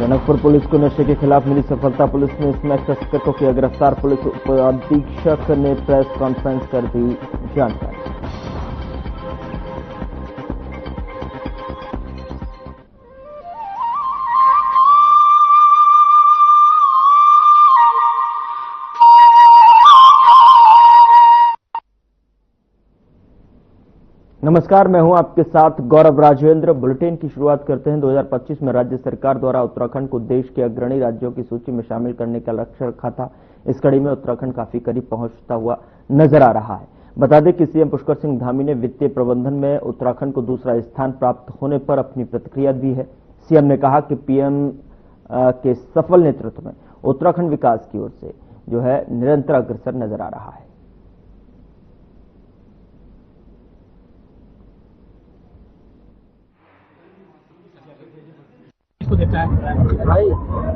Tanakpur police को नशे के खिलाफ मिली सफलता। पुलिस ने स्मैक तस्कर को किया गिरफ्तार। पुलिस उप अधीक्षक ने प्रेस कॉन्फ्रेंस कर दी जानकारी। नमस्कार, मैं हूं आपके साथ गौरव राजेंद्र। बुलेटिन की शुरुआत करते हैं। 2025 में राज्य सरकार द्वारा उत्तराखंड को देश के अग्रणी राज्यों की सूची में शामिल करने का लक्ष्य रखा था। इस कड़ी में उत्तराखंड काफी करीब पहुंचता हुआ नजर आ रहा है। बता दें कि सीएम पुष्कर सिंह धामी ने वित्तीय प्रबंधन में उत्तराखंड को दूसरा स्थान प्राप्त होने पर अपनी प्रतिक्रिया दी है। सीएम ने कहा कि पीएम के सफल नेतृत्व में उत्तराखंड विकास की ओर से जो है निरंतर अग्रसर नजर आ रहा है।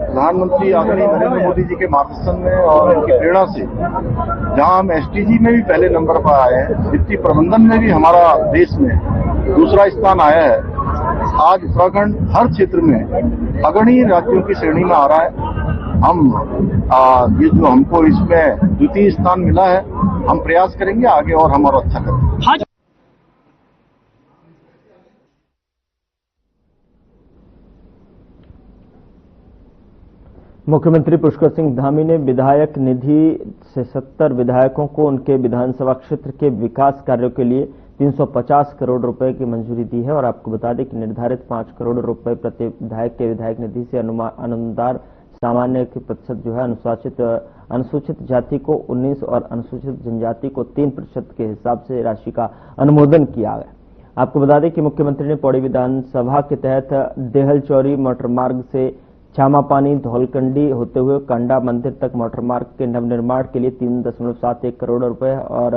प्रधानमंत्री आदरणीय नरेंद्र मोदी जी के मार्गदर्शन में और उनकी प्रेरणा से जहां हम एसटीजी में भी पहले नंबर पर आए हैं, वित्तीय प्रबंधन में भी हमारा देश में दूसरा स्थान आया है। आज उत्तराखंड हर क्षेत्र में अग्रणी राज्यों की श्रेणी में आ रहा है। हम ये जो हमको इसमें द्वितीय स्थान मिला है, हम प्रयास करेंगे आगे और हम और अच्छा करेंगे। मुख्यमंत्री पुष्कर सिंह धामी ने विधायक निधि से 70 विधायकों को उनके विधानसभा क्षेत्र के विकास कार्यों के लिए 350 करोड़ रुपए की मंजूरी दी है। और आपको बता दें कि निर्धारित 5 करोड़ रुपए प्रति विधायक के विधायक निधि से अनुदान सामान्य के प्रतिशत जो है अनुसूचित जाति को 19 और अनुसूचित जनजाति को 3% के हिसाब से राशि का अनुमोदन किया है। आपको बता दें कि मुख्यमंत्री ने पौड़ी विधानसभा के तहत देहल चौरी मोटर मार्ग से छामापानी धौलकंडी होते हुए कांडा मंदिर तक मोटर मार्ग के नवनिर्माण के लिए 3.71 करोड़ रुपए और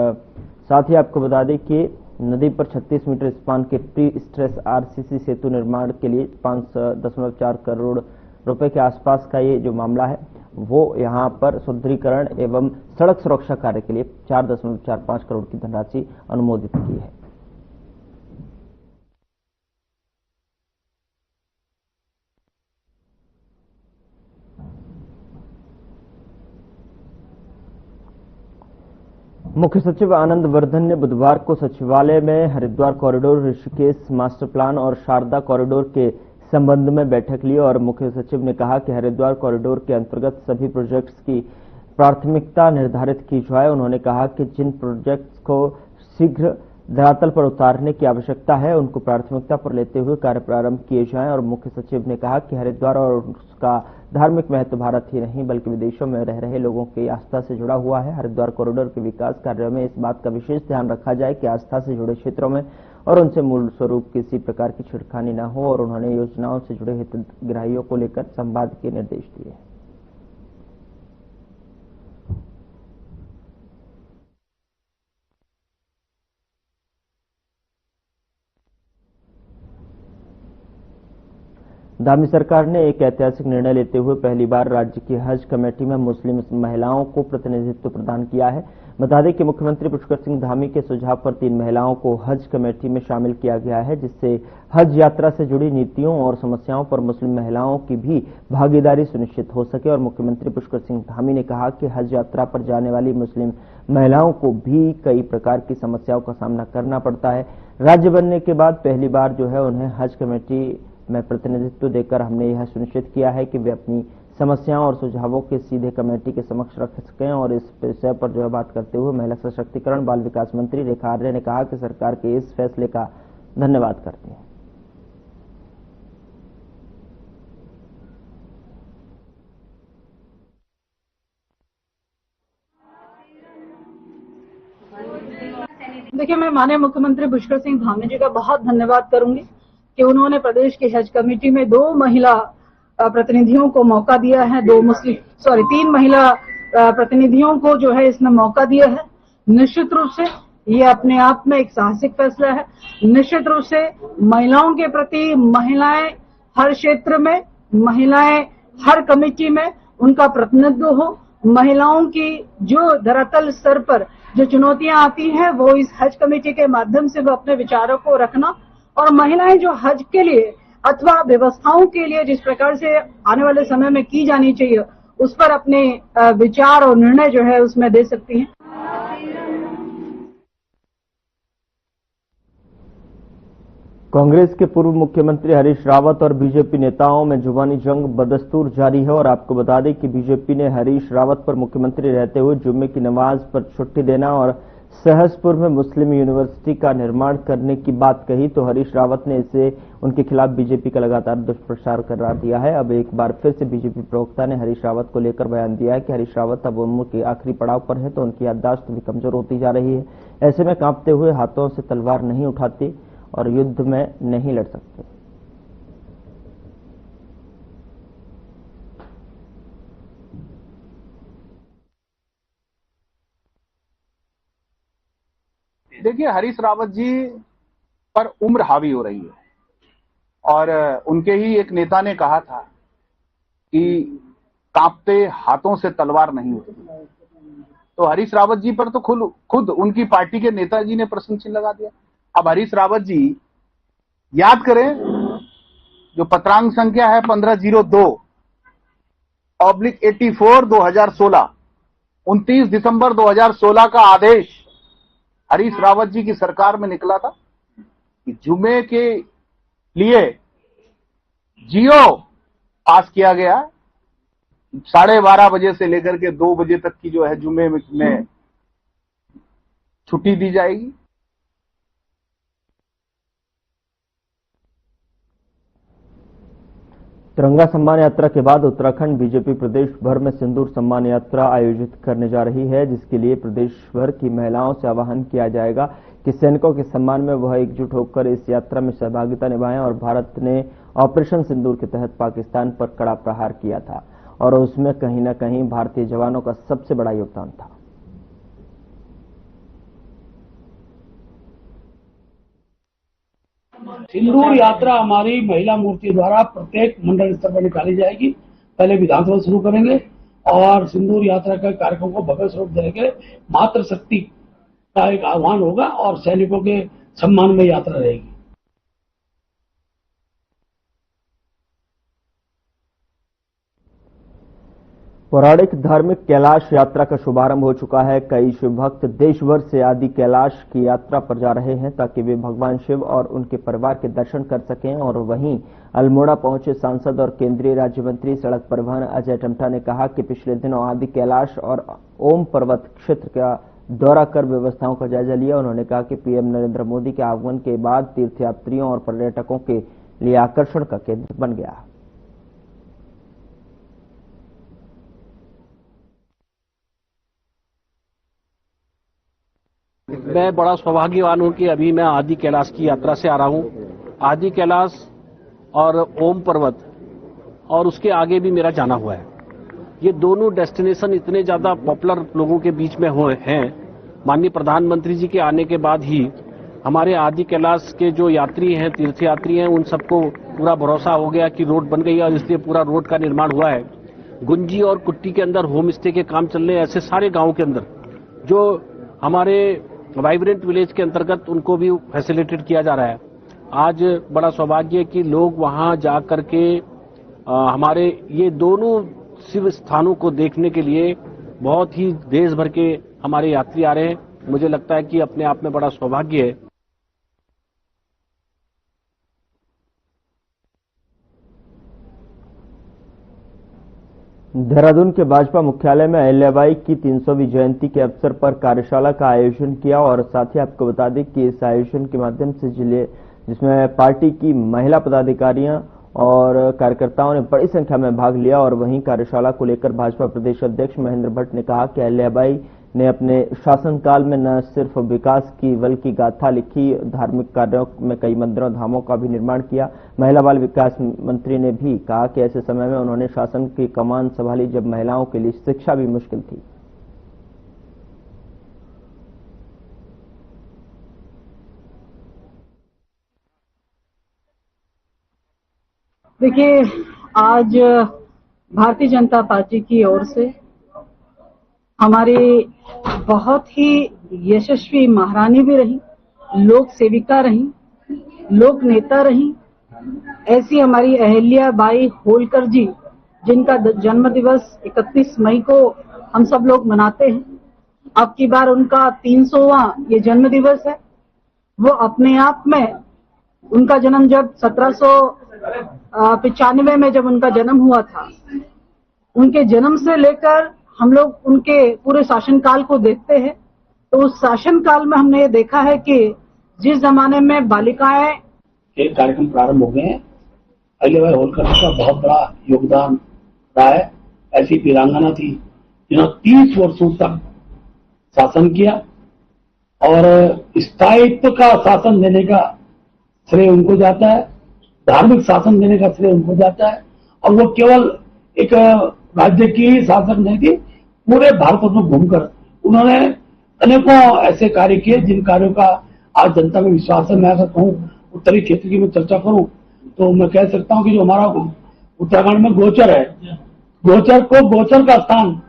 साथ ही आपको बता दें कि नदी पर 36 मीटर स्पान के प्री स्ट्रेस आरसीसी सेतु निर्माण के लिए 5.4 करोड़ रुपए के आसपास का ये जो मामला है वो यहां पर सुदृढ़ीकरण एवं सड़क सुरक्षा कार्य के लिए 4.45 करोड़ की धनराशि अनुमोदित की है। मुख्य सचिव आनंद वर्धन ने बुधवार को सचिवालय में Haridwar corridor, Rishikesh master plan और शारदा कॉरिडोर के संबंध में बैठक ली और मुख्य सचिव ने कहा कि हरिद्वार कॉरिडोर के अंतर्गत सभी प्रोजेक्ट्स की प्राथमिकता निर्धारित की जाए। उन्होंने कहा कि जिन प्रोजेक्ट्स को शीघ्र धरातल पर उतारने की आवश्यकता है उनको प्राथमिकता पर लेते हुए कार्य प्रारंभ किए जाएं। और मुख्य सचिव ने कहा कि हरिद्वार और उसका धार्मिक महत्व भारत ही नहीं बल्कि विदेशों में रह रहे लोगों की आस्था से जुड़ा हुआ है। हरिद्वार कॉरिडोर के विकास कार्यों में इस बात का विशेष ध्यान रखा जाए कि आस्था से जुड़े क्षेत्रों में और उनसे मूल स्वरूप किसी प्रकार की छिड़खानी न हो। और उन्होंने योजनाओं से जुड़े हितग्राहियों को लेकर संवाद के निर्देश दिए। धामी सरकार ने एक ऐतिहासिक निर्णय लेते हुए पहली बार राज्य की हज कमेटी में मुस्लिम महिलाओं को प्रतिनिधित्व प्रदान किया है। बता दें कि मुख्यमंत्री पुष्कर सिंह धामी के सुझाव पर 3 महिलाओं को हज कमेटी में शामिल किया गया है, जिससे हज यात्रा से जुड़ी नीतियों और समस्याओं पर मुस्लिम महिलाओं की भी भागीदारी सुनिश्चित हो सके। और मुख्यमंत्री पुष्कर सिंह धामी ने कहा कि हज यात्रा पर जाने वाली मुस्लिम महिलाओं को भी कई प्रकार की समस्याओं का सामना करना पड़ता है। राज्य बनने के बाद पहली बार जो है उन्हें हज कमेटी में प्रतिनिधित्व देकर हमने यह सुनिश्चित किया है कि वे अपनी समस्याओं और सुझावों के सीधे कमेटी के समक्ष रख सकें। और इस विषय पर जो है बात करते हुए महिला सशक्तिकरण बाल विकास मंत्री रेखा आर्य ने कहा कि सरकार के इस फैसले का धन्यवाद करते हैं। देखिए, मैं माननीय मुख्यमंत्री पुष्कर सिंह धामी जी का बहुत धन्यवाद करूंगी कि उन्होंने प्रदेश की हज कमेटी में 2 महिला प्रतिनिधियों को मौका दिया है। 3 महिला प्रतिनिधियों को जो है इसमें मौका दिया है। निश्चित रूप से ये अपने आप में एक साहसिक फैसला है। निश्चित रूप से महिलाओं के प्रति, महिलाएं हर क्षेत्र में, महिलाएं हर कमेटी में उनका प्रतिनिधित्व हो। महिलाओं की जो धरातल स्तर पर जो चुनौतियां आती हैं वो इस हज कमेटी के माध्यम से वो अपने विचारों को रखना, और महिलाएं जो हज के लिए अथवा व्यवस्थाओं के लिए जिस प्रकार से आने वाले समय में की जानी चाहिए, उस पर अपने विचार और निर्णय जो है उसमें दे सकती हैं। कांग्रेस के पूर्व मुख्यमंत्री हरीश रावत और बीजेपी नेताओं में जुबानी जंग बदस्तूर जारी है और आपको बता दें कि बीजेपी ने हरीश रावत पर मुख्यमंत्री रहते हुए जुम्मे की नमाज पर छुट्टी देना और सहसपुर में मुस्लिम यूनिवर्सिटी का निर्माण करने की बात कही, तो हरीश रावत ने इसे उनके खिलाफ बीजेपी का लगातार दुष्प्रचार करार दिया है। अब एक बार फिर से बीजेपी प्रवक्ता ने हरीश रावत को लेकर बयान दिया है कि हरीश रावत अब उम्र के आखिरी पड़ाव पर है, तो उनकी याददाश्त भी कमजोर होती जा रही है। ऐसे में कांपते हुए हाथों से तलवार नहीं उठाते और युद्ध में नहीं लड़ सकते। देखिए, हरीश रावत जी पर उम्र हावी हो रही है और उनके ही एक नेता ने कहा था कि कांपते हाथों से तलवार नहीं उठती, तो हरीश रावत जी पर तो खुद उनकी पार्टी के नेताजी ने प्रश्न चिन्ह लगा दिया। अब हरीश रावत जी याद करें, जो पत्रांक संख्या है 1502/84 2016, 29 दिसंबर 2016 का आदेश हरीश रावत जी की सरकार में निकला था कि जुमे के लिए जियो पास किया गया। 12:30 बजे से लेकर के 2 बजे तक की जो है जुमे में छुट्टी दी जाएगी। तिरंगा सम्मान यात्रा के बाद उत्तराखंड बीजेपी प्रदेश भर में सिंदूर सम्मान यात्रा आयोजित करने जा रही है, जिसके लिए प्रदेश भर की महिलाओं से आह्वान किया जाएगा कि सैनिकों के सम्मान में वह एकजुट होकर इस यात्रा में सहभागिता निभाएं। और भारत ने ऑपरेशन सिंदूर के तहत पाकिस्तान पर कड़ा प्रहार किया था और उसमें कहीं न कहीं भारतीय जवानों का सबसे बड़ा योगदान था। सिंदूर यात्रा हमारी महिला मूर्ति द्वारा प्रत्येक मंडल स्तर पर निकाली जाएगी। पहले विधानसभा शुरू करेंगे और सिंदूर यात्रा का कार्यक्रम को भव्य स्वरूप देंगे। मातृशक्ति का एक आह्वान होगा और सैनिकों के सम्मान में यात्रा रहेगी। पौराणिक धार्मिक कैलाश यात्रा का शुभारंभ हो चुका है। कई शिव भक्त देश भर से आदि कैलाश की यात्रा पर जा रहे हैं ताकि वे भगवान शिव और उनके परिवार के दर्शन कर सकें। और वहीं अल्मोड़ा पहुंचे सांसद और केंद्रीय राज्य मंत्री सड़क परिवहन अजय टम्टा ने कहा कि पिछले दिनों आदि कैलाश और ओम पर्वत क्षेत्र का दौरा कर व्यवस्थाओं का जायजा लिया। उन्होंने कहा कि पीएम नरेंद्र मोदी के आगमन के बाद तीर्थयात्रियों और पर्यटकों के लिए आकर्षण का केंद्र बन गया। मैं बड़ा सौभाग्यवान हूं कि अभी मैं आदि कैलाश की यात्रा से आ रहा हूं। आदि कैलाश और ओम पर्वत और उसके आगे भी मेरा जाना हुआ है। ये दोनों डेस्टिनेशन इतने ज्यादा पॉपुलर लोगों के बीच में हुए हैं। माननीय प्रधानमंत्री जी के आने के बाद ही हमारे आदि कैलाश के जो यात्री हैं, तीर्थयात्री हैं, उन सबको पूरा भरोसा हो गया कि रोड बन गई है और इसलिए पूरा रोड का निर्माण हुआ है। गुंजी और कुट्टी के अंदर होम स्टे के काम चल रहे हैं। ऐसे सारे गांव के अंदर जो हमारे वाइब्रेंट विलेज के अंतर्गत उनको भी फैसिलिटेट किया जा रहा है। आज बड़ा सौभाग्य है कि लोग वहां जा करके हमारे ये दोनों शिव स्थानों को देखने के लिए बहुत ही देश भर के हमारे यात्री आ रहे हैं। मुझे लगता है कि अपने आप में बड़ा सौभाग्य है। देहरादून के भाजपा मुख्यालय में अहिल्याबाई की 300वीं जयंती के अवसर पर कार्यशाला का आयोजन किया और साथ ही आपको बता दें कि इस आयोजन के माध्यम से जिसमें पार्टी की महिला पदाधिकारियां और कार्यकर्ताओं ने बड़ी संख्या में भाग लिया। और वहीं कार्यशाला को लेकर भाजपा प्रदेश अध्यक्ष महेंद्र भट्ट ने कहा कि अहिल्याबाई ने अपने शासनकाल में न सिर्फ विकास की बल्कि गाथा लिखी, धार्मिक कार्यों में कई मंदिरों धामों का भी निर्माण किया। महिला बाल विकास मंत्री ने भी कहा कि ऐसे समय में उन्होंने शासन की कमान संभाली जब महिलाओं के लिए शिक्षा भी मुश्किल थी। देखिए, आज भारतीय जनता पार्टी की ओर से हमारी बहुत ही यशस्वी महारानी भी रही, लोक सेविका रही, लोक नेता रही, ऐसी हमारी अहिल्या बाई होलकर जी, जिनका जन्म दिवस 31 मई को हम सब लोग मनाते हैं। अब की बार उनका 300वां ये जन्म दिवस है। वो अपने आप में, उनका जन्म जब 1795 में जब उनका जन्म हुआ था, उनके जन्म से लेकर हम लोग उनके पूरे शासनकाल को देखते हैं, तो उस शासनकाल में हमने ये देखा है कि जिस जमाने में बालिकाएं के कार्यक्रम प्रारंभ हो गए हैं, अहिल्याबाई होलकर का बहुत बड़ा योगदान रहा है। ऐसी वीरांगना थी जिन्होंने 30 वर्षों तक शासन किया और स्थायित्व का शासन देने का श्रेय उनको जाता है, धार्मिक शासन देने का श्रेय उनको जाता है। और वो केवल एक राज्य की शासक नहीं थी, पूरे भारत में घूमकर उन्होंने अनेकों ऐसे कार्य किए जिन कार्यों का आज जनता में विश्वास है। मैं अगर कहूँ उत्तरी क्षेत्र की मैं चर्चा करूं तो मैं कह सकता हूं कि जो हमारा उत्तराखंड में गोचर है, गोचर का स्थान।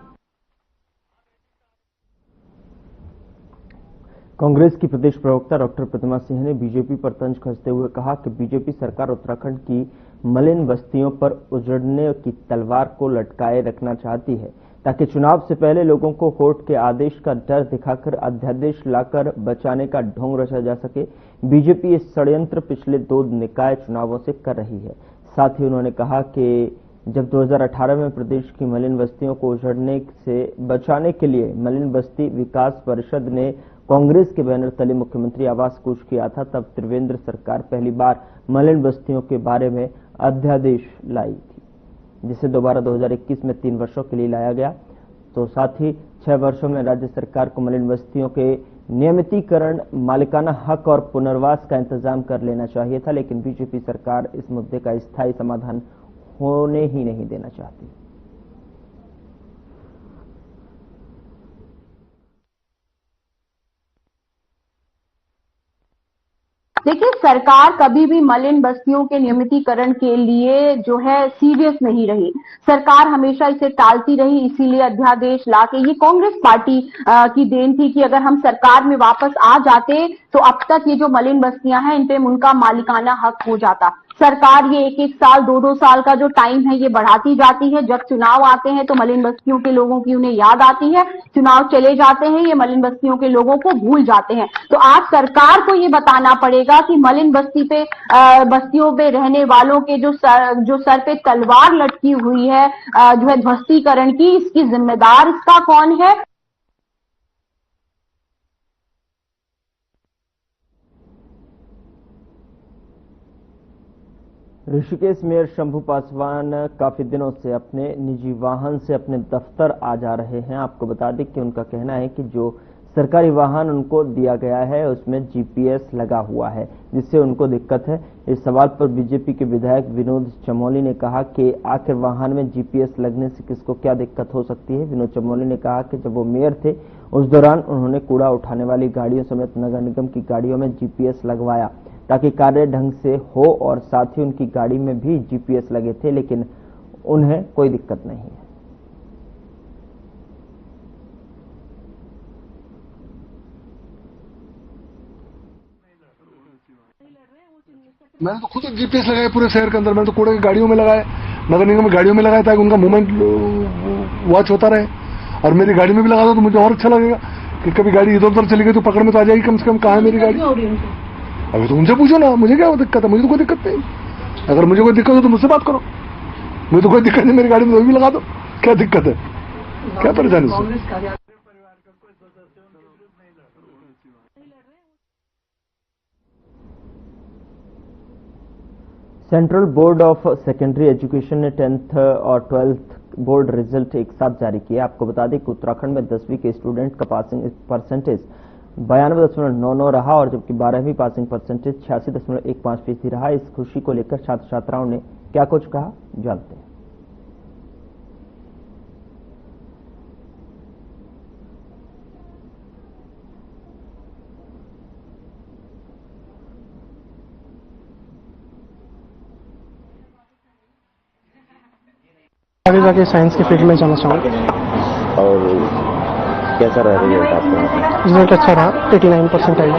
कांग्रेस की प्रदेश प्रवक्ता डॉक्टर प्रतिमा सिंह ने बीजेपी पर तंज कसते हुए कहा कि बीजेपी सरकार उत्तराखंड की मलिन बस्तियों पर उजड़ने की तलवार को लटकाए रखना चाहती है ताकि चुनाव से पहले लोगों को कोर्ट के आदेश का डर दिखाकर अध्यादेश लाकर बचाने का ढोंग रचा जा सके। बीजेपी ये षड्यंत्र पिछले 2 निकाय चुनावों से कर रही है। साथ ही उन्होंने कहा कि जब 2018 में प्रदेश की मलिन बस्तियों को उजड़ने से बचाने के लिए मलिन बस्ती विकास परिषद ने कांग्रेस के बैनर तले मुख्यमंत्री आवास कूच किया था, तब त्रिवेंद्र सरकार पहली बार मलिन बस्तियों के बारे में अध्यादेश लाई थी, जिसे दोबारा 2021 में 3 वर्षों के लिए लाया गया। तो साथ ही 6 वर्षों में राज्य सरकार को मलिन बस्तियों के नियमितीकरण, मालिकाना हक और पुनर्वास का इंतजाम कर लेना चाहिए था, लेकिन बीजेपी सरकार इस मुद्दे का स्थायी समाधान होने ही नहीं देना चाहती। देखिए, सरकार कभी भी मलिन बस्तियों के नियमितीकरण के लिए जो है सीरियस नहीं रही। सरकार हमेशा इसे टालती रही, इसीलिए अध्यादेश लाके, ये कांग्रेस पार्टी की देन थी कि अगर हम सरकार में वापस आ जाते तो अब तक ये जो मलिन बस्तियां हैं इन पे उनका मालिकाना हक हो जाता। सरकार ये 1-1 साल 2-2 साल का जो टाइम है ये बढ़ाती जाती है। जब चुनाव आते हैं तो मलिन बस्तियों के लोगों की उन्हें याद आती है, चुनाव चले जाते हैं ये मलिन बस्तियों के लोगों को भूल जाते हैं। तो आज सरकार को ये बताना पड़ेगा कि मलिन बस्तियों पे रहने वालों के जो सर पे तलवार लटकी हुई है जो है ध्वस्तीकरण की, इसकी जिम्मेदार इसका कौन है। ऋषिकेश मेयर शंभू पासवान काफी दिनों से अपने निजी वाहन से अपने दफ्तर आ जा रहे हैं। आपको बता दें कि उनका कहना है कि जो सरकारी वाहन उनको दिया गया है उसमें जीपीएस लगा हुआ है, जिससे उनको दिक्कत है। इस सवाल पर बीजेपी के विधायक विनोद चमोली ने कहा कि आखिर वाहन में जीपीएस लगने से किसको क्या दिक्कत हो सकती है। विनोद चमोली ने कहा कि जब वो मेयर थे उस दौरान उन्होंने कूड़ा उठाने वाली गाड़ियों समेत नगर निगम की गाड़ियों में जीपीएस लगवाया ताकि कार्य ढंग से हो, और साथ ही उनकी गाड़ी में भी जीपीएस लगे थे, लेकिन उन्हें कोई दिक्कत नहीं है। मैंने तो खुद जीपीएस लगाया पूरे शहर के अंदर। मैंने तो कूड़े की गाड़ियों में लगाया, नगर निगम में गाड़ियों में लगाया ताकि उनका मूवमेंट वॉच होता रहे। और मेरी गाड़ी में भी लगा दो तो मुझे और अच्छा लगेगा कि कभी गाड़ी इधर उधर चली गई तो पकड़ में तो आ जाएगी कम से कम, कहाँ है मेरी गाड़ी। अभी तो उनसे पूछो ना, मुझे क्या दिक्कत है, मुझे तो कोई दिक्कत नहीं। अगर मुझे कोई दिक्कत हो तो मुझसे बात करो, मुझे तो कोई दिक्कत नहीं, मेरी गाड़ी में भी लगा दो, क्या दिक्कत है, क्या परेशानी है। Central board of secondary education ने 10th और 12th बोर्ड रिजल्ट एक साथ जारी किया। आपको बता दें कि उत्तराखंड में 10वीं के स्टूडेंट का पासिंग परसेंटेज 92.99 रहा और जबकि 12वीं पासिंग परसेंटेज 86.15% रहा। इस खुशी को लेकर छात्र छात्राओं ने क्या कुछ कहा, जानते हैं। आगे जाके साइंस के फील्ड में जाना चाहूँगा। और कैसा रहा रिजल्ट आपका? रिजल्ट अच्छा रहा, 89% आई।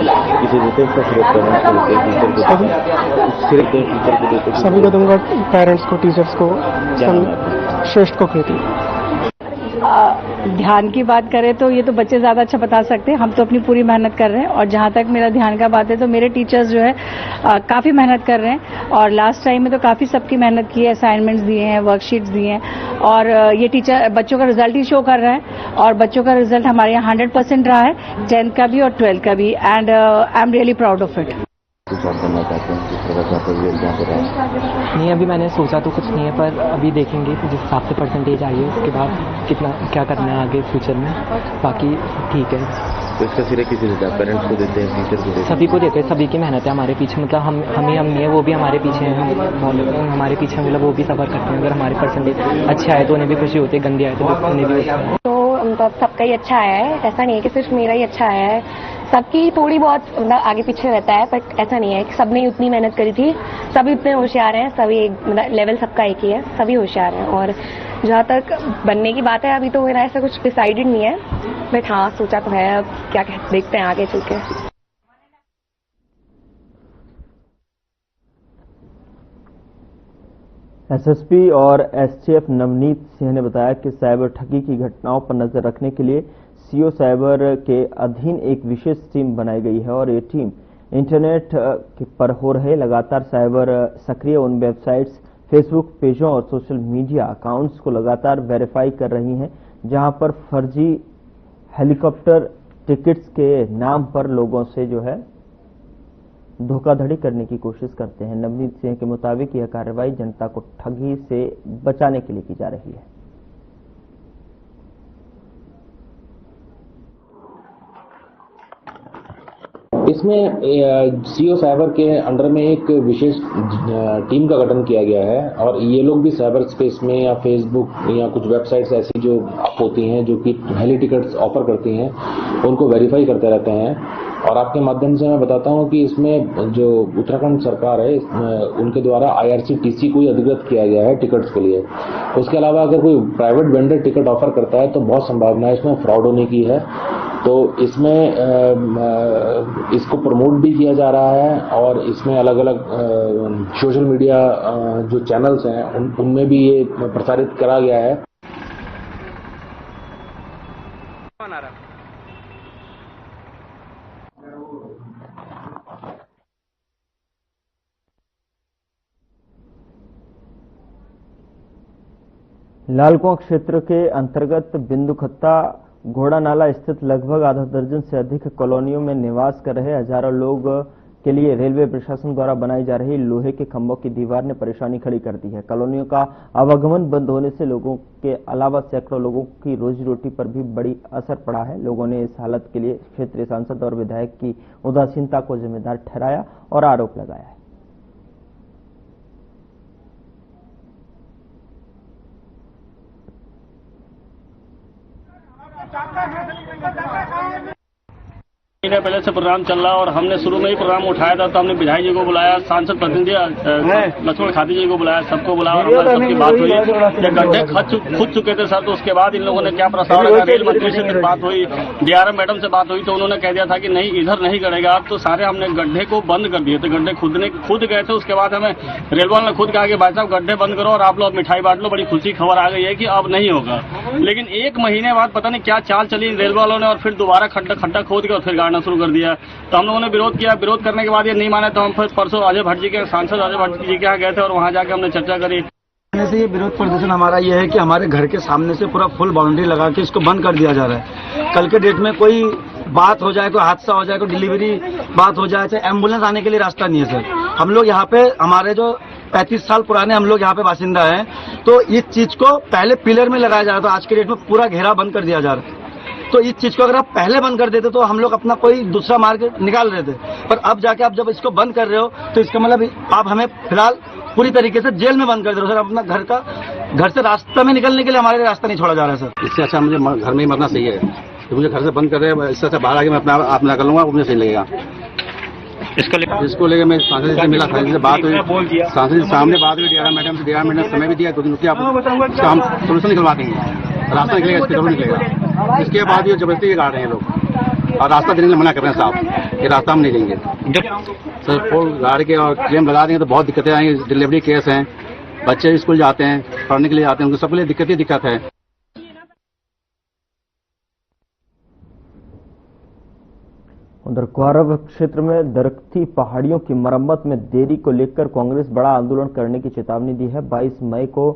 किसी देते हैं सिर्फ पेरेंट्स को देते हैं, टीचर को सिर्फ टीचर को देते हैं? सभी को दूंगा, पेरेंट्स को, टीचर्स को, श्रेष्ठ को कृति। ध्यान की बात करें तो ये तो बच्चे ज्यादा अच्छा बता सकते हैं, हम तो अपनी पूरी मेहनत कर रहे हैं। और जहां तक मेरा ध्यान का बात है तो मेरे टीचर्स जो है काफी मेहनत कर रहे हैं और लास्ट टाइम में तो काफी सबकी मेहनत की है, असाइनमेंट्स दिए हैं, वर्कशीट्स दिए हैं और ये टीचर बच्चों का रिजल्ट ही शो कर रहा है और बच्चों का रिजल्ट हमारे यहाँ 100% रहा है, 10th का भी और 12th का भी, and I am really proud of it. करना चाहते हैं, किस तरह का रिजल्ट यहाँ पर है? नहीं, अभी मैंने सोचा तो कुछ नहीं है, पर अभी देखेंगे जिस हिसाब से परसेंटेज आई है उसके बाद कितना क्या करना है आगे फ्यूचर में, बाकी ठीक है। तो इसका सिरे किसी देता है? पेरेंट्स को देते हैं, टीचर को देते हैं? सभी को देते हैं, सभी की मेहनत है हमारे पीछे, मतलब हम नहीं है, वो भी हमारे पीछे हैं, हम हमारे पीछे, मतलब वो भी सफर करते हैं। अगर हमारे परसेंटेज अच्छे आए तो उन्हें भी खुशी होती है, गंदे आए तो उन्हें भी होती है। तो मतलब सबका ही अच्छा आया है, ऐसा नहीं है कि सिर्फ मेरा ही अच्छा आया है, सबकी थोड़ी बहुत मतलब आगे पीछे रहता है, बट ऐसा नहीं है कि सबने उतनी मेहनत करी थी, सभी उतने होशियार हैं, सभी मतलब लेवल सबका एक ही है, सभी होशियार हैं। और जहाँ तक बनने की बात है अभी तो मेरा ऐसा कुछ डिसाइडेड नहीं है, बट हाँ सोचा तो है, अब क्या देखते हैं आगे चल के। एसएसपी और एसटीएफ नवनीत सिंह ने बताया कि साइबर ठगी की घटनाओं पर नजर रखने के लिए सीओ साइबर के अधीन एक विशेष टीम बनाई गई है और ये टीम इंटरनेट पर हो रहे लगातार साइबर सक्रिय उन वेबसाइट्स, फेसबुक पेजों और सोशल मीडिया अकाउंट्स को लगातार वेरीफाई कर रही हैं जहां पर फर्जी हेलीकॉप्टर टिकट्स के नाम पर लोगों से जो है धोखाधड़ी करने की कोशिश करते हैं। नवनीत सिंह के मुताबिक यह कार्रवाई जनता को ठगी से बचाने के लिए की जा रही है। इसमें सीओ साइबर के अंडर में एक विशेष टीम का गठन किया गया है और ये लोग भी साइबर स्पेस में या फेसबुक या कुछ वेबसाइट्स ऐसी जो होती हैं जो कि हेली टिकट्स ऑफर करती हैं उनको वेरीफाई करते रहते हैं। और आपके माध्यम से मैं बताता हूं कि इसमें जो उत्तराखंड सरकार है उनके द्वारा IRCTC को ही अधिकृत किया गया है टिकट्स के लिए। उसके अलावा अगर कोई प्राइवेट वेंडर टिकट ऑफर करता है तो बहुत संभावना है इसमें फ्रॉड होने की है, तो इसमें इसको प्रमोट भी किया जा रहा है और इसमें अलग अलग सोशल मीडिया जो चैनल्स हैं उनमें भी ये प्रसारित करा गया है। लालकुआं क्षेत्र के अंतर्गत बिंदुखत्ता घोड़ा नाला स्थित लगभग आधा दर्जन से अधिक कॉलोनियों में निवास कर रहे हजारों लोग के लिए रेलवे प्रशासन द्वारा बनाई जा रही लोहे के खंभों की दीवार ने परेशानी खड़ी कर दी है। कॉलोनियों का आवागमन बंद होने से लोगों के अलावा सैकड़ों लोगों की रोजी रोटी पर भी बड़ी असर पड़ा है। लोगों ने इस हालत के लिए क्षेत्रीय सांसद और विधायक की उदासीनता को जिम्मेदार ठहराया और आरोप लगाया है। महीने पहले से प्रोग्राम चल रहा है और हमने शुरू में ही प्रोग्राम उठाया था, तो हमने विधायक जी को बुलाया, सांसद प्रतिनिधि लक्ष्मण खाती जी को बुलाया, सबको बुलाया और हमारी सबकी बात हुई। ये गड्ढे खुद चुके थे सर, तो उसके बाद इन लोगों ने क्या प्रस्ताव रखा, रेल मंत्री से बात हुई, DRM मैडम से बात हुई, तो उन्होंने कह दिया था कि नहीं इधर नहीं करेगा आप, तो सारे हमने गड्ढे को बंद कर दिए थे। गड्ढे खुद गए थे, उसके बाद हमें रेलवे ने खुद कहा कि भाई साहब गड्ढे बंद करो और आप लोग मिठाई बांट लो। बड़ी खुशी खबर आ गई है कि अब नहीं होगा, लेकिन 1 महीने बाद पता नहीं क्या चाल चली रेलवे वालों ने और फिर दोबारा खड्डा खोद के और फिर गाड़ना शुरू कर दिया। तो हम लोगों ने विरोध किया, विरोध करने के बाद ये नहीं माने तो हम फिर परसों अजय भट्ट जी के सांसद अजय भट्ट जी के यहाँ गए थे और वहाँ जाके हमने चर्चा करी। से ये विरोध प्रदर्शन हमारा ये है कि हमारे घर के सामने से पूरा फुल बाउंड्री लगा के इसको बंद कर दिया जा रहा है। कल के डेट में कोई बात हो जाए, कोई हादसा हो जाए, कोई डिलीवरी बात हो जाए, चाहे एम्बुलेंस आने के लिए रास्ता नहीं है सर। हम लोग यहाँ पे हमारे जो 35 साल पुराने हम लोग यहाँ पे बासिंदा हैं, तो इस चीज को पहले पिलर में लगाया जा रहा था, आज के डेट में पूरा घेरा बंद कर दिया जा रहा है। तो इस चीज को अगर आप पहले बंद कर देते तो हम लोग अपना कोई दूसरा मार्ग निकाल रहे थे, पर अब जाके आप जब इसको बंद कर रहे हो तो इसका मतलब आप हमें फिलहाल पूरी तरीके से जेल में बंद कर दे रहे हो सर। अपना घर से रास्ता में निकलने के लिए हमारे रास्ता नहीं छोड़ा जा रहा है सर। इससे अच्छा मुझे घर में ही मरना सही है, तो मुझे घर से बंद कर रहे हैं, इससे अच्छा बाहर आके मैं अपना आप निकल लूंगा, मुझे सही लगेगा। इसको लेकर मैं सांसद जी से मिला, सांसद से बात हुई, सांसद जी सामने बात हुई, DRM मैडम से, DRM मैडम ने समय भी दिया, तो उसके आप हम सोल्यूशन निकलवा देंगे। रास्ता निकलेगा, स्पीड निकलेगा। इसके बाद ये जबरदस्ती गाड़ रहे हैं लोग और रास्ता देने के लिए मना कर रहे हैं साहब, ये रास्ता हम नहीं लेंगे। सर पोल गाड़ के और क्लेम लगा देंगे तो बहुत दिक्कतें आएंगी। डिलीवरी केस हैं, बच्चे स्कूल जाते हैं, पढ़ने के लिए आते हैं, उनको सबके लिए दिक्कत है। उधर क्वारव क्षेत्र में दरख्ती पहाड़ियों की मरम्मत में देरी को लेकर कांग्रेस बड़ा आंदोलन करने की चेतावनी दी है। 22 मई को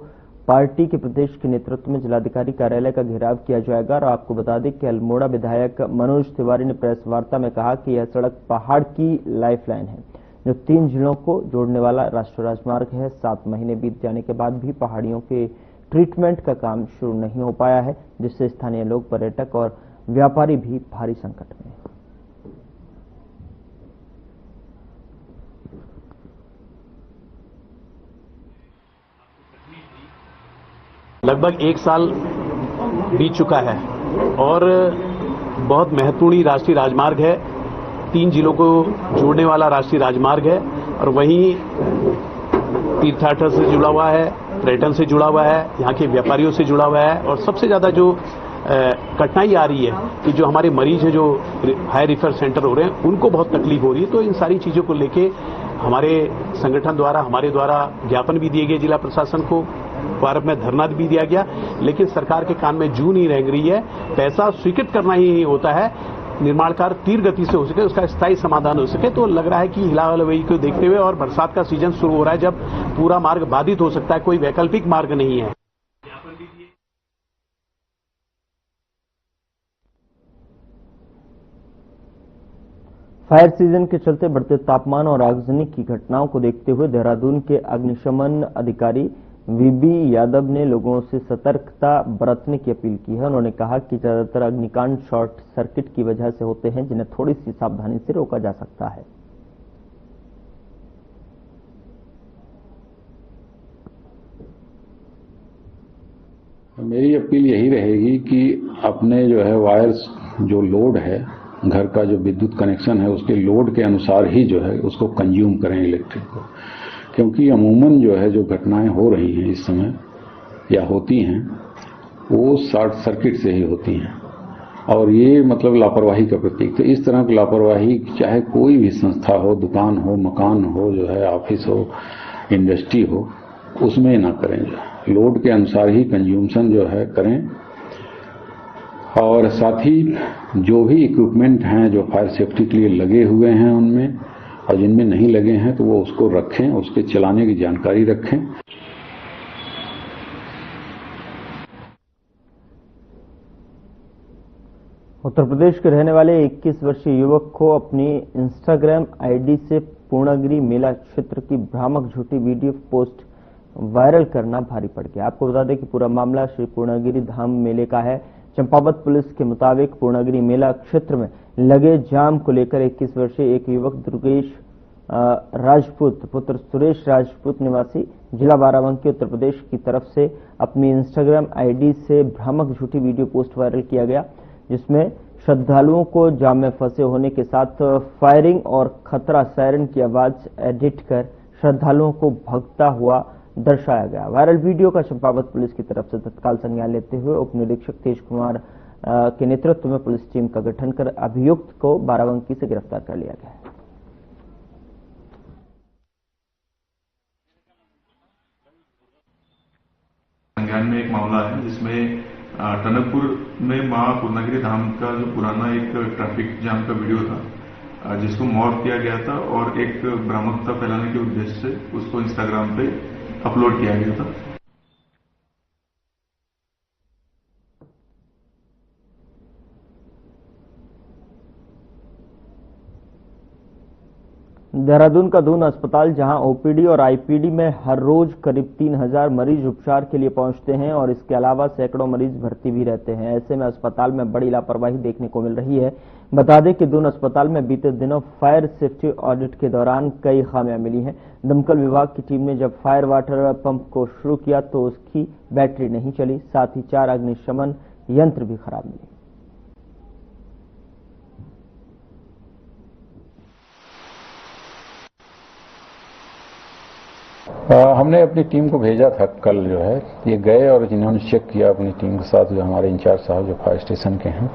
पार्टी के प्रदेश के नेतृत्व में जिलाधिकारी कार्यालय का घेराव किया जाएगा। और आपको बता दें कि अल्मोड़ा विधायक मनोज तिवारी ने प्रेस वार्ता में कहा कि यह सड़क पहाड़ की लाइफलाइन है, जो 3 जिलों को जोड़ने वाला राष्ट्रीय राजमार्ग है। 7 महीने बीत जाने के बाद भी पहाड़ियों के ट्रीटमेंट का काम शुरू नहीं हो पाया है, जिससे स्थानीय लोग, पर्यटक और व्यापारी भी भारी संकट में हैं। लगभग 1 साल बीत चुका है और बहुत महत्वपूर्ण राष्ट्रीय राजमार्ग है, 3 जिलों को जोड़ने वाला राष्ट्रीय राजमार्ग है और वहीं तीर्थयात्रा से जुड़ा हुआ है, पर्यटन से जुड़ा हुआ है, यहाँ के व्यापारियों से जुड़ा हुआ है। और सबसे ज्यादा जो कठिनाई आ रही है कि जो हमारे मरीज हैं जो हाई रेफर सेंटर हो रहे हैं, उनको बहुत तकलीफ हो रही है। तो इन सारी चीजों को लेके हमारे संगठन द्वारा, हमारे द्वारा ज्ञापन भी दिए गए जिला प्रशासन को, क्वारव में धरना भी दिया गया, लेकिन सरकार के कान में जू नहीं रेंग रही है। पैसा स्वीकृत करना ही होता है, निर्माण कार्य तीव्र गति से हो सके, उसका स्थायी समाधान हो सके। तो लग रहा है कि हिलावही को देखते हुए और बरसात का सीजन शुरू हो रहा है, जब पूरा मार्ग बाधित हो सकता है, कोई वैकल्पिक मार्ग नहीं है। फायर सीजन के चलते बढ़ते तापमान और आगजनी की घटनाओं को देखते हुए देहरादून के अग्निशमन अधिकारी वीबी यादव ने लोगों से सतर्कता बरतने की अपील की है। उन्होंने कहा कि ज्यादातर अग्निकांड शॉर्ट सर्किट की वजह से होते हैं, जिन्हें थोड़ी सी सावधानी से रोका जा सकता है। मेरी अपील यही रहेगी कि अपने जो है वायर्स, जो लोड है, घर का जो विद्युत कनेक्शन है, उसके लोड के अनुसार ही जो है उसको कंज्यूम करें इलेक्ट्रिक को, क्योंकि अमूमन जो है जो घटनाएं हो रही हैं इस समय या होती हैं वो शॉर्ट सर्किट से ही होती हैं और ये मतलब लापरवाही का प्रतीक। तो इस तरह की लापरवाही चाहे कोई भी संस्था हो, दुकान हो, मकान हो, जो है ऑफिस हो, इंडस्ट्री हो, उसमें ना करें। लोड के अनुसार ही कंज्यूमशन जो है करें और साथ ही जो भी इक्विपमेंट हैं जो फायर सेफ्टी के लिए लगे हुए हैं उनमें, और जिनमें नहीं लगे हैं तो वो उसको रखें, उसके चलाने की जानकारी रखें। उत्तर प्रदेश के रहने वाले 21 वर्षीय युवक को अपनी इंस्टाग्राम आईडी से पूर्णागिरि मेला क्षेत्र की भ्रामक झूठी वीडियो पोस्ट वायरल करना भारी पड़ गया। आपको बता दें कि पूरा मामला श्री पूर्णागिरि धाम मेले का है। चंपावत पुलिस के मुताबिक पूर्णागिरि मेला क्षेत्र में लगे जाम को लेकर 21 वर्षीय एक युवक दुर्गेश राजपूत पुत्र सुरेश राजपूत निवासी जिला बाराबंकी उत्तर प्रदेश की तरफ से अपनी इंस्टाग्राम आईडी से भ्रामक झूठी वीडियो पोस्ट वायरल किया गया, जिसमें श्रद्धालुओं को जाम में फंसे होने के साथ फायरिंग और खतरा सायरन की आवाज एडिट कर श्रद्धालुओं को भगता हुआ दर्शाया गया। वायरल वीडियो का चंपावत पुलिस की तरफ से तत्काल संज्ञान लेते हुए उप निरीक्षक तेज कुमार के नेतृत्व में पुलिस टीम का गठन कर अभियुक्त को बाराबंकी से गिरफ्तार कर लिया गया है। संज्ञान में एक मामला है जिसमें टनकपुर में मां पूर्णागिरि धाम का जो पुराना एक ट्रैफिक जाम का वीडियो था, जिसको मॉर्फ किया गया था और एक भ्रामकता फैलाने के उद्देश्य से उसको इंस्टाग्राम पे अपलोड किया गया था। देहरादून का दून अस्पताल, जहां ओपीडी और आईपीडी में हर रोज करीब 3000 मरीज उपचार के लिए पहुंचते हैं और इसके अलावा सैकड़ों मरीज भर्ती भी रहते हैं। ऐसे में अस्पताल में बड़ी लापरवाही देखने को मिल रही है। बता दें कि दून अस्पताल में बीते दिनों फायर सेफ्टी ऑडिट के दौरान कई खामियां मिली हैं। दमकल विभाग की टीम ने जब फायर वाटर पंप को शुरू किया तो उसकी बैटरी नहीं चली, साथ ही 4 अग्निशमन यंत्र भी खराब मिले। हमने अपनी टीम को भेजा था कल जो है, ये गए और जिन्होंने चेक किया अपनी टीम के साथ, जो हमारे इंचार्ज साहब जो फायर स्टेशन के हैं,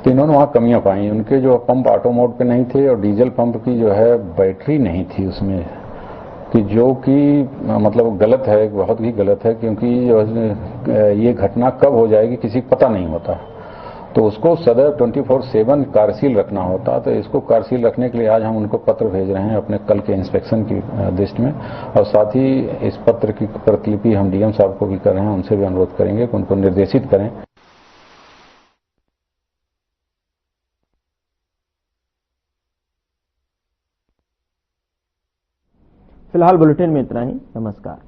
तो इन्होंने वहाँ कमियां पाई। उनके जो पंप ऑटो मोड पे नहीं थे और डीजल पंप की जो है बैटरी नहीं थी उसमें, कि जो कि मतलब गलत है, बहुत ही गलत है, क्योंकि ये घटना कब हो जाएगी किसी को पता नहीं होता। तो उसको सदैव 24/7 कार्यशील रखना होता। तो इसको कार्यशील रखने के लिए आज हम उनको पत्र भेज रहे हैं अपने कल के इंस्पेक्शन की दृष्टि में, और साथ ही इस पत्र की प्रतिलिपि हम डीएम साहब को भी कर रहे हैं, उनसे भी अनुरोध करेंगे कि उनको निर्देशित करें। फिलहाल बुलेटिन में इतना ही। नमस्कार।